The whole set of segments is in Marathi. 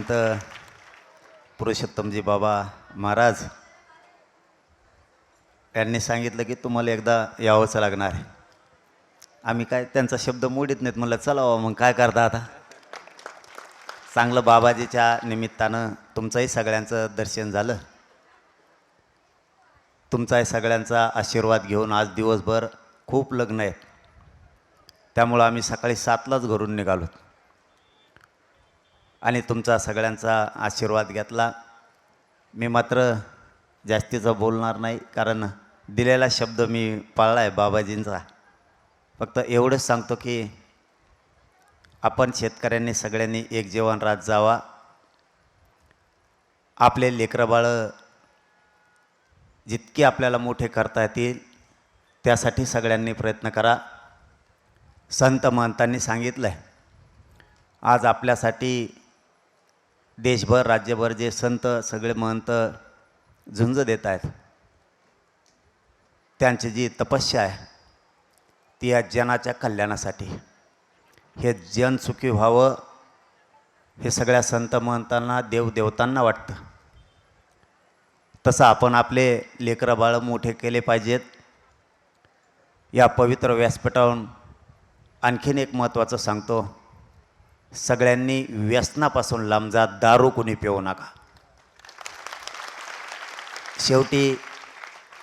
संत पुरुषोत्तमजी बाबा महाराज यांनी सांगितलं की तुम्हाला एकदा यावंच लागणार आहे. आम्ही काय त्यांचा शब्द मोडीत नाहीत. म्हणलं चला मग काय करता आता. चांगलं बाबाजीच्या निमित्तानं तुमचंही सगळ्यांचं दर्शन झालं. तुमचाही सगळ्यांचा आशीर्वाद घेऊन आज दिवसभर खूप लग्न आहेत. त्यामुळं आम्ही सकाळी 7लाच घरून निघालो आणि तुमचा सगळ्यांचा आशीर्वाद घेतला. मी मात्र जास्तीचं बोलणार नाही, कारण दिलेला शब्द मी पाळला आहे बाबाजींचा. फक्त एवढंच सांगतो की आपण शेतकऱ्यांनी सगळ्यांनी एक जीवन रात जावा. आपले लेकरंबाळं जितके आपल्याला मोठे करता येतील त्यासाठी सगळ्यांनी प्रयत्न करा. संत महंतांनी सांगितलं आहे, आज आपल्यासाठी देशभर राज्यभर जे संत सगळे महंत झुंज देत आहेत, त्यांची जी तपस्या आहे ती या जनाच्या कल्याणासाठी. हे जन सुखी व्हावं हे सगळ्या संत महंतांना देवदेवतांना वाटतं. तसं आपण आपले लेकरं बाळं मोठे केले पाहिजेत. या पवित्र व्यासपीठावरून आणखीन एक महत्त्वाचं सांगतो, सगळ्यांनी व्यसनापासून लांब जा. दारू कोणी पिऊ नका. शेवटी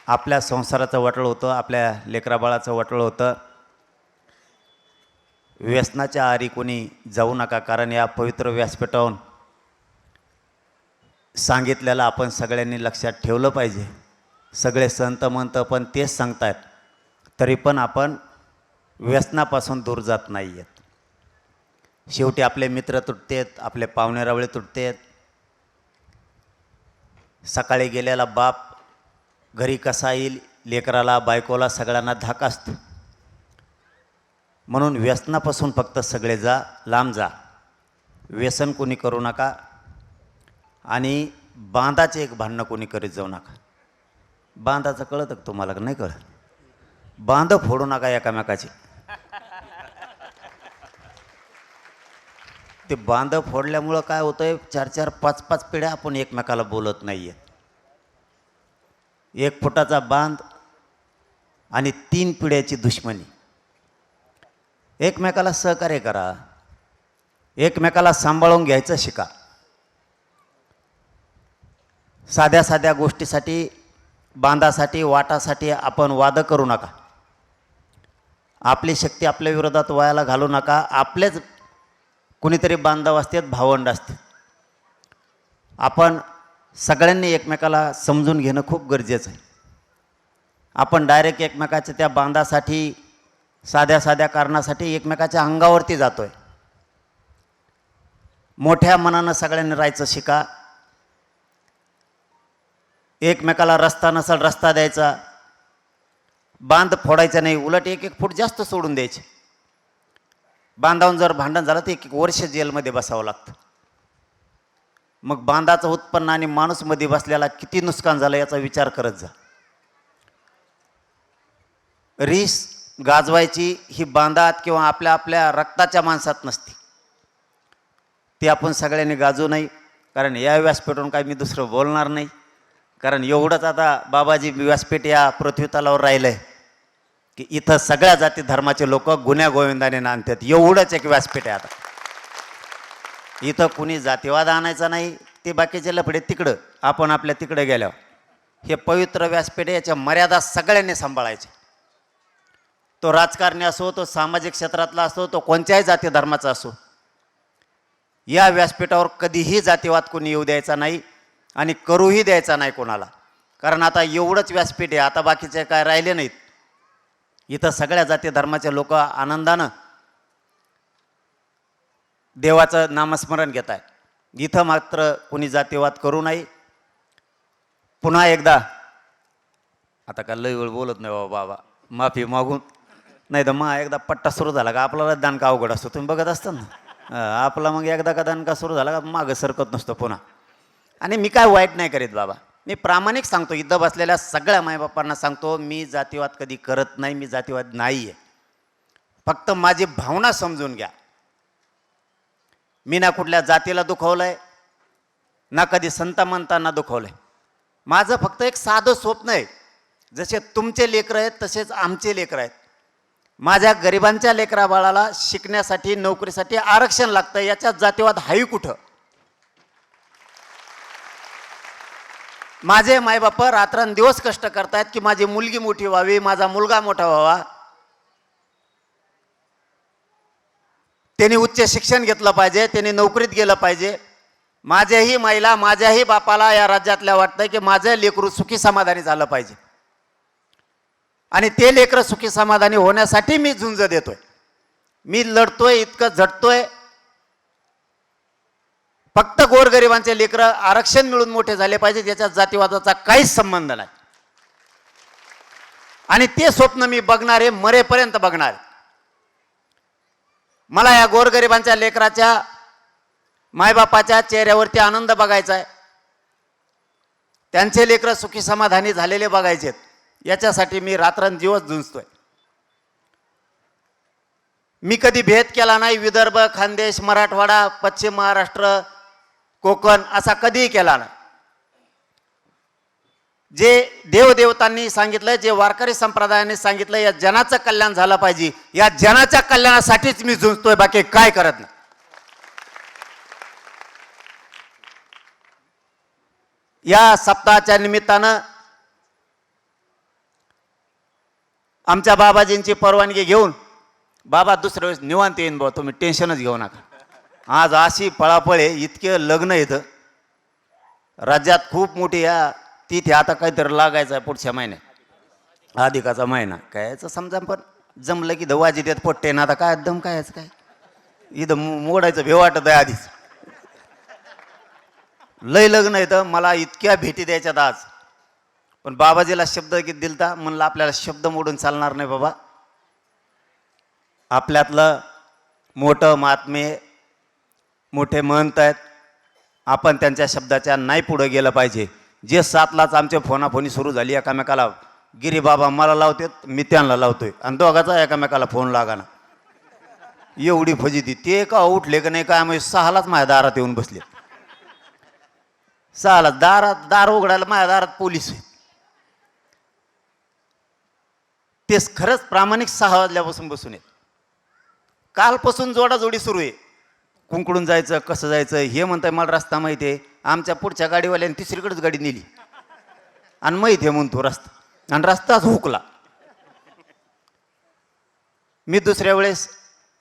आपल्या संसाराचं वाटलं होतं, आपल्या लेकराबाळाचं वाटलं होतं. व्यसनाच्या आहारी कोणी जाऊ नका, कारण या पवित्र व्यासपीठावरून सांगितलेलं आपण सगळ्यांनी लक्षात ठेवलं पाहिजे. सगळे संत महंत पण तेच सांगतायत, तरी पण आपण व्यसनापासून दूर जात नाही आहेत. शेवटी आपले मित्र तुटतेत, आपले पाहुणेरावळे तुटतेत. सकाळी गेलेला बाप घरी कसा येईल, लेकराला बायकोला सगळ्यांना धाक असतो. म्हणून व्यसनापासून फक्त सगळे लांब जा. व्यसन कोणी करू नका आणि बांधाचे एक भांडणं कोणी करीत जाऊ नका. बांधाचं कळतं का तुम्हाला? नाही कळत. बांध फोडू नका एकामेकाची. ते बांध फोडल्यामुळं काय होतंय, 4-4, 5-5 पिढ्या आपण एकमेकाला बोलत नाही आहे. 1 फुटाचा बांध आणि 3 पिढ्याची दुश्मनी. एकमेकाला सहकार्य करा, एकमेकाला सांभाळून घ्यायचं शिका. साध्या साध्या गोष्टीसाठी, बांधासाठी, वाटासाठी आपण वाद करू नका. आपली शक्ती आपल्या विरोधात वायाला घालू नका. आपलेच कुणीतरी बांधव असतात, भावंड असतात. आपण सगळ्यांनी एकमेकाला समजून घेणं खूप गरजेचं आहे. आपण डायरेक्ट एकमेकाच्या त्या बांधासाठी, साध्या साध्या कारणासाठी एकमेकाच्या अंगावरती जातोय. मोठ्या मनानं सगळ्यांनी राहायचं शिका. एकमेकाला रस्ता नसेल रस्ता द्यायचा, बांध फोडायचा नाही, उलट 1-1 फूट जास्त सोडून द्यायचे. बांधावून जर भांडण झालं तर 1-1 वर्ष जेलमध्ये बसावं लागतं. मग बांधाचं उत्पन्न आणि माणूस मध्ये बसलेला किती नुकसान झालं याचा विचार करत जा. रीस गाजवायची ही बांधात किंवा आपल्या आपल्या रक्ताच्या माणसात नसते. ती आपण सगळ्यांनी गाजू नाही. कारण या व्यासपीठावरून काय मी दुसरं बोलणार नाही, कारण एवढंच आता बाबाजी व्यासपीठ या पृथ्वीतलावर राहिलं आहे की इथं सगळ्या जाती धर्माचे लोक गुण्या गोविंदाने नांदतात. एवढंच एक व्यासपीठ आहे. आता इथं कुणी जातीवाद आणायचा नाही. ते बाकीचे लफडे तिकडं, आपण आपल्या तिकडे गेल्यावर. हे पवित्र व्यासपीठ याच्या मर्यादा सगळ्यांनी सांभाळायच्या. तो राजकारणी असो, तो सामाजिक क्षेत्रातला असो, तो कोणत्याही जाती धर्माचा असो, या व्यासपीठावर कधीही जातीवाद कोणी येऊ द्यायचा नाही आणि करूही द्यायचा नाही कोणाला. कारण आता एवढंच व्यासपीठ आहे, आता बाकीचे काय राहिले नाहीत. इथं सगळ्या जाती धर्माचे लोक आनंदानं देवाचं नामस्मरण घेत आहे. इथं मात्र कोणी जातीवाद करू नये. पुन्हा एकदा, आता का लय वेळ बोलत नाही बाबा, माफी मागून. नाही तर मग एकदा पट्टा सुरू झाला का आपल्याला दानका अवघड असतो. तुम्ही बघत असता ना, आपला मग एकदा का दानका सुरू झाला का मागं सरकत नसतो पुन्हा. आणि मी काय वाईट नाही करीत बाबा, मी प्रामाणिक सांगतो. इथं बसलेल्या सगळ्या मायबापांना सांगतो, मी जातीवाद कधी करत नाही. मी जातीवाद नाही आहे. फक्त माझी भावना समजून घ्या. मी ना कुठल्या जातीला दुखवलं आहे, ना कधी संत म्हणताना दुखवलंय. माझं फक्त एक साधं स्वप्न आहे, जसे तुमचे लेकरं आहेत तसेच आमचे लेकरं आहेत. माझ्या गरिबांच्या लेकरा बाळाला शिकण्यासाठी नोकरीसाठी आरक्षण लागतं, याच्यात जातीवाद हाही कुठं. माझे मायबाप रात्रंदिवस कष्ट करतायत की माझी मुलगी मोठी व्हावी, माझा मुलगा मोठा व्हावा, त्यांनी उच्च शिक्षण घेतलं पाहिजे, त्यांनी नोकरीत गेलं पाहिजे. माझ्याही माईला माझ्याही बापाला या राज्यातल्या वाटतंय की माझं लेकरू सुखी समाधानी झालं पाहिजे, आणि ते लेकरं सुखी समाधानी होण्यासाठी मी झुंज देतोय, मी लढतोय, इतकं झटतोय. फक्त गोरगरिबांचे लेकरं आरक्षण मिळून मोठे झाले पाहिजे, याच्यात जातीवादाचा काहीच संबंध नाही. आणि ते स्वप्न मी बघणारे, मरेपर्यंत बघणार. मला या गोरगरिबांच्या लेकराच्या मायबापाच्या चेहऱ्यावरती आनंद बघायचा आहे, त्यांचे लेकरं सुखी समाधानी झालेले बघायचेत, याच्यासाठी मी रात्रंदिवस झुंजतोय. मी कधी भेद केला नाही, विदर्भ, खानदेश, मराठवाडा, पश्चिम महाराष्ट्र, कोकण असा कधीही केला नाही. जे देवदेवतांनी सांगितलं, जे वारकरी संप्रदायाने सांगितलं, या जनाचं कल्याण झालं पाहिजे, या जनाच्या कल्याणासाठीच मी झुंजतोय, बाकी काय करत नाही. या सप्ताहाच्या निमित्तानं आमच्या बाबाजींची परवानगी घेऊन, बाबा दुसऱ्या वेळेस निवांत येईन भाऊ, तुम्ही टेन्शनच घेऊ नका. आज अशी पळापळ आहे, इतके लग्न येतं राज्यात खूप मोठी. या तिथे आता काहीतरी लागायचं आहे पुढच्या महिन्यात, अधिकाचा महिना काय याचं समजा, पण जमलं की दवाजी देत पोट्टे ना, आता काय दम काय याचं काय, इथं मोडायचं भे वाटत आहे आधीच. लय लग्न येतं, मला इतक्या भेटी द्यायच्यात आज, पण बाबाजीला शब्द किती दिलता, म्हणलं आपल्याला शब्द मोडून चालणार नाही बाबा. आपल्यातलं मोठं महात्मे, मोठे महंत आहेत, आपण त्यांच्या शब्दाच्या नाही पुढं गेलं पाहिजे. जे 7लाच आमच्या फोनाफोनी सुरू झाली एकामेकाला, गिरी बाबा मला लावते, मी त्यांना लावतोय, आणि दोघाचा एकामेकाला फोन लागाना, एवढी फजिती. ते का उठले का नाही काय, मग 6लाच माझ्या दारात येऊन बसले. 6ला दार उघडायला माझ्या दारात पोलीस आहेत. तेच खरंच प्रामाणिक 6 वाजल्यापासून बसून आहेत. कालपासून जोडाजोडी सुरू आहे, कुंकडून जायचं, कसं जायचं. हे म्हणताय मला रस्ता माहिती आहे, आमच्या पुढच्या गाडीवाल्याने तिसरीकडेच गाडी नेली, आणि माहिती आहे म्हणतो रस्ता, आणि रस्ताच हुकला. मी दुसऱ्या वेळेस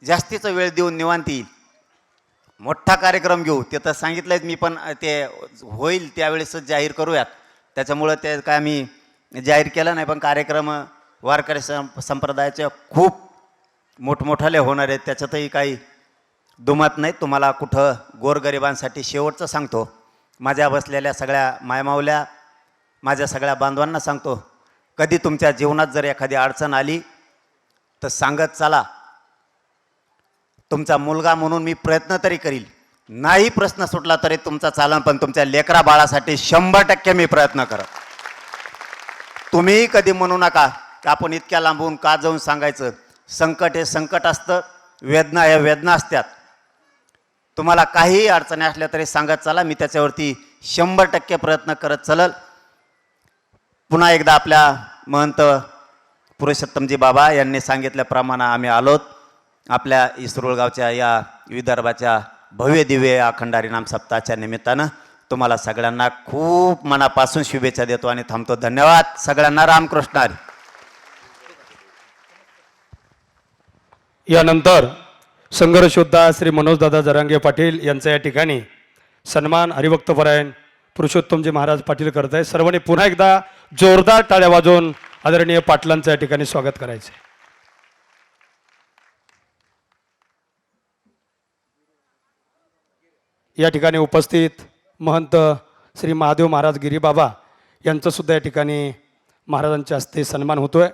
जास्तीचा वेळ देऊन निवांत येईल, मोठा कार्यक्रम घेऊ. ते तर सांगितलंय मी, पण ते होईल त्यावेळेसच जाहीर करूयात. त्याच्यामुळं ते काय मी जाहीर केलं नाही, पण कार्यक्रम वारकरी संप्रदायाचे खूप मोठमोठाले होणार आहेत, त्याच्यातही काही दुमत नाही. तुम्हाला कुठं गोरगरिबांसाठी शेवटचं सांगतो, माझ्या बसलेल्या सगळ्या मायमावल्या, माझ्या सगळ्या बांधवांना सांगतो, कधी तुमच्या जीवनात जर एखादी अडचण आली तर सांगत चला. तुमचा मुलगा म्हणून मी प्रयत्न तरी करील, नाही प्रश्न सुटला तरी तुमचा चालन, पण तुमच्या लेकरा बाळासाठी 100% मी प्रयत्न करत. तुम्हीही कधी म्हणू नका की आपण इतक्या लांबून का जाऊन सांगायचं. संकट हे संकट असतं, वेदना हे वेदना असतात. तुम्हाला काहीही अडचणी असल्या तरी सांगत चला, मी त्याच्यावरती 100% प्रयत्न करत चलल. पुन्हा एकदा आपल्या महंत पुरुषोत्तमजी बाबा यांनी सांगितल्याप्रमाणे आम्ही आलोत. आपल्या इसरोळगावच्या या विदर्भाच्या भव्य दिव्य अखंड हरिनाम सप्ताहाच्या निमित्तानं तुम्हाला सगळ्यांना खूप मनापासून शुभेच्छा देतो आणि थांबतो. धन्यवाद सगळ्यांना. रामकृष्ण हरी. यानंतर संघर्षयोद्धा श्री मनोजदादा जरांगे पाटील यांचा या ठिकाणी सन्मान हरिभक्तपरायण पुरुषोत्तमजी महाराज पाटील करत आहे. सर्वांनी पुन्हा एकदा जोरदार टाळ्या वाजवून आदरणीय पाटलांचं या ठिकाणी स्वागत करायचं. या ठिकाणी उपस्थित महंत श्री महादेव महाराज गिरीबाबा यांचं सुद्धा या ठिकाणी महाराजांच्या हस्ते सन्मान होतोय.